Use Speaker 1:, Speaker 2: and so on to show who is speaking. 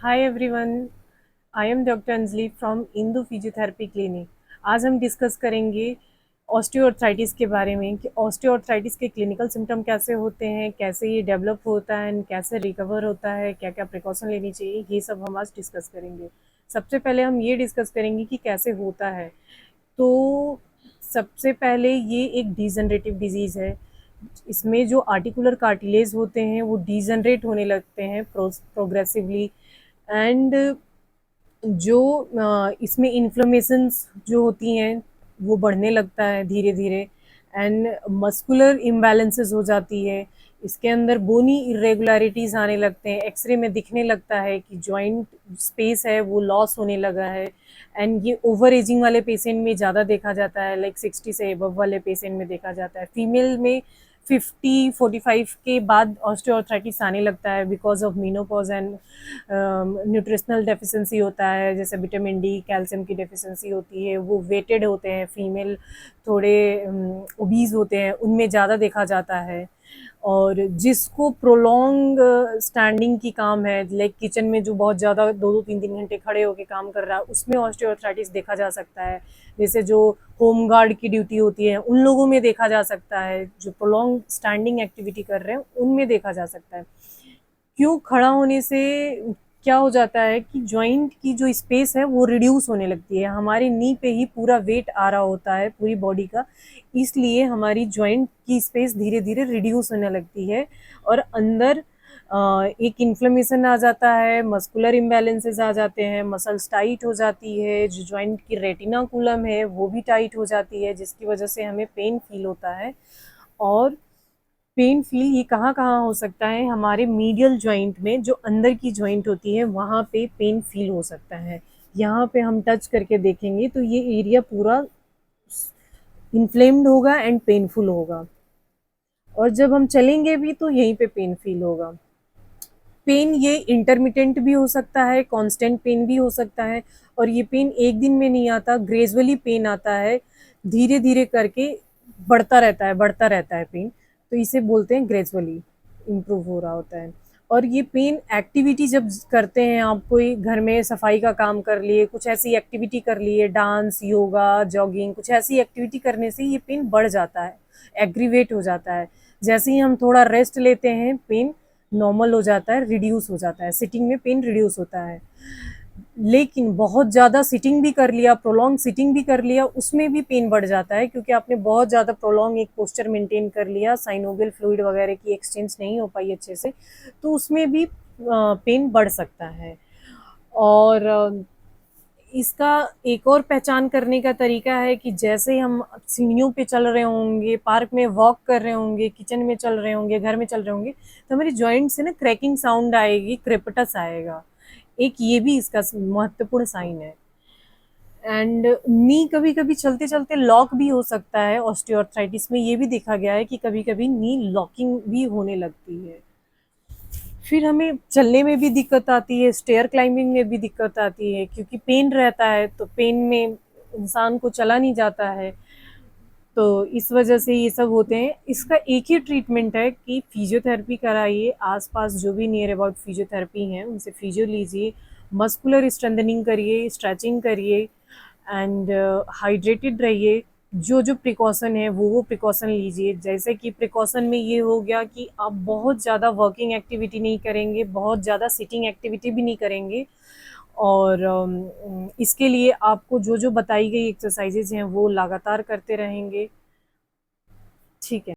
Speaker 1: Hi everyone, I am doctor Anjali from Indu physiotherapy clinic. आज हम discuss करेंगे ऑस्टियोआर्थराइटिस के बारे में कि ऑस्टियोआर्थराइटिस के क्लिनिकल सिम्टम कैसे होते हैं, कैसे ये डेवलप होता है एंड कैसे रिकवर होता है, क्या क्या प्रिकॉशन लेनी चाहिए, ये सब हम आज डिस्कस करेंगे। सबसे पहले हम ये डिस्कस करेंगे कि कैसे होता है। तो सबसे पहले ये एक डिजनरेटिव डिजीज़ है। इसमें जो आर्टिकुलर कार्टिलेज होते हैं वो डिजनरेट होने लगते हैं प्रोग्रेसिवली एंड जो इसमें इन्फ्लेमेशंस जो होती हैं वो बढ़ने लगता है धीरे धीरे एंड मस्कुलर इम्बैलेंसेस हो जाती है। इसके अंदर बोनी इरेगुलरिटीज़ आने लगते हैं। एक्सरे में दिखने लगता है कि जॉइंट स्पेस है वो लॉस होने लगा है एंड ये ओवर एजिंग वाले पेशेंट में ज़्यादा देखा जाता है, लाइक 60 से एबव वाले पेशेंट में देखा जाता है। फीमेल में 50-45 के बाद ऑस्टियोआर्थराइटिस आने लगता है because of menopause and nutritional deficiency होता है, जैसे विटामिन डी कैल्शियम की डेफिशिएंसी होती है। वो वेटेड होते हैं, फीमेल थोड़े ओबीज होते हैं, उनमें ज़्यादा देखा जाता है। और जिसको प्रोलॉन्ग स्टैंडिंग की काम है, लाइक किचन में जो बहुत ज़्यादा 2-2 3-3 घंटे खड़े होकर काम कर रहा है, उसमें ऑस्टियोआर्थराइटिस देखा जा सकता है। जैसे जो होम गार्ड की ड्यूटी होती है उन लोगों में देखा जा सकता है, जो प्रोलॉन्ग स्टैंडिंग एक्टिविटी कर रहे हैं उनमें देखा जा सकता है। क्यों खड़ा होने से क्या हो जाता है कि जॉइंट की जो स्पेस है वो रिड्यूस होने लगती है। हमारी नी पे ही पूरा वेट आ रहा होता है पूरी बॉडी का, इसलिए हमारी जॉइंट की स्पेस धीरे धीरे रिड्यूस होने लगती है और अंदर एक इन्फ्लेमेशन आ जाता है, मस्कुलर इम्बैलेंसेस आ जाते हैं, मसल्स टाइट हो जाती है, जो जॉइंट की रेटिनाकुलम है वो भी टाइट हो जाती है, जिसकी वजह से हमें पेन फील होता है। और पेन फील ये कहाँ कहाँ हो सकता है, हमारे मीडियल जॉइंट में जो अंदर की जॉइंट होती है वहाँ पे पेन फील हो सकता है। यहाँ पे हम टच करके देखेंगे तो ये एरिया पूरा इन्फ्लेम्ड होगा एंड पेनफुल होगा, और जब हम चलेंगे भी तो यहीं पे पेन फील होगा। पेन ये इंटरमिटेंट भी हो सकता है, कांस्टेंट पेन भी हो सकता है, और ये पेन एक दिन में नहीं आता, ग्रेजुअली पेन आता है, धीरे धीरे करके बढ़ता रहता है पेन। तो इसे बोलते हैं ग्रेजुअली इम्प्रूव हो रहा होता है। और ये पेन एक्टिविटी जब करते हैं, आप कोई घर में सफाई का काम कर लिए, कुछ ऐसी एक्टिविटी कर लिए, डांस, योगा, जॉगिंग, कुछ ऐसी एक्टिविटी करने से ये पेन बढ़ जाता है, एग्रीवेट हो जाता है। जैसे ही हम थोड़ा रेस्ट लेते हैं पेन नॉर्मल हो जाता है, रिड्यूस हो जाता है। सिटिंग में पेन रिड्यूस होता है, लेकिन बहुत ज़्यादा सिटिंग भी कर लिया, प्रोलॉन्ग सिटिंग भी कर लिया, उसमें भी पेन बढ़ जाता है, क्योंकि आपने बहुत ज़्यादा प्रोलॉन्ग एक पोस्चर मेंटेन कर लिया, साइनोवियल फ्लूइड वगैरह की एक्सचेंज नहीं हो पाई अच्छे से, तो उसमें भी पेन बढ़ सकता है। और इसका एक और पहचान करने का तरीका है कि जैसे हम सीढ़ियों पे चल रहे होंगे, पार्क में वॉक कर रहे होंगे, किचन में चल रहे होंगे, घर में चल रहे होंगे, तो हमारी जॉइंट से ना क्रैकिंग साउंड आएगी, क्रेपिटस आएगा। एक ये भी इसका महत्वपूर्ण साइन है। एंड नी कभी कभी चलते चलते लॉक भी हो सकता है। ऑस्टियोआर्थराइटिस में ये भी देखा गया है कि कभी कभी नी लॉकिंग भी होने लगती है। फिर हमें चलने में भी दिक्कत आती है, स्टेयर क्लाइंबिंग में भी दिक्कत आती है, क्योंकि पेन रहता है, तो पेन में इंसान को चला नहीं जाता है, तो इस वजह से ये सब होते हैं। इसका एक ही ट्रीटमेंट है कि फिजियोथेरेपी कराइए, आसपास जो भी नियर अबाउट फिजियोथेरेपी हैं उनसे फिजियो लीजिए, मस्कुलर स्ट्रेंथनिंग करिए, स्ट्रेचिंग करिए एंड हाइड्रेटेड रहिए। जो जो प्रिकॉशन है वो प्रिकॉशन लीजिए। जैसे कि प्रिकॉशन में ये हो गया कि आप बहुत ज़्यादा वर्किंग एक्टिविटी नहीं करेंगे, बहुत ज़्यादा सिटिंग एक्टिविटी भी नहीं करेंगे, और इसके लिए आपको जो जो बताई गई एक्सरसाइजेज हैं वो लगातार करते रहेंगे। ठीक है।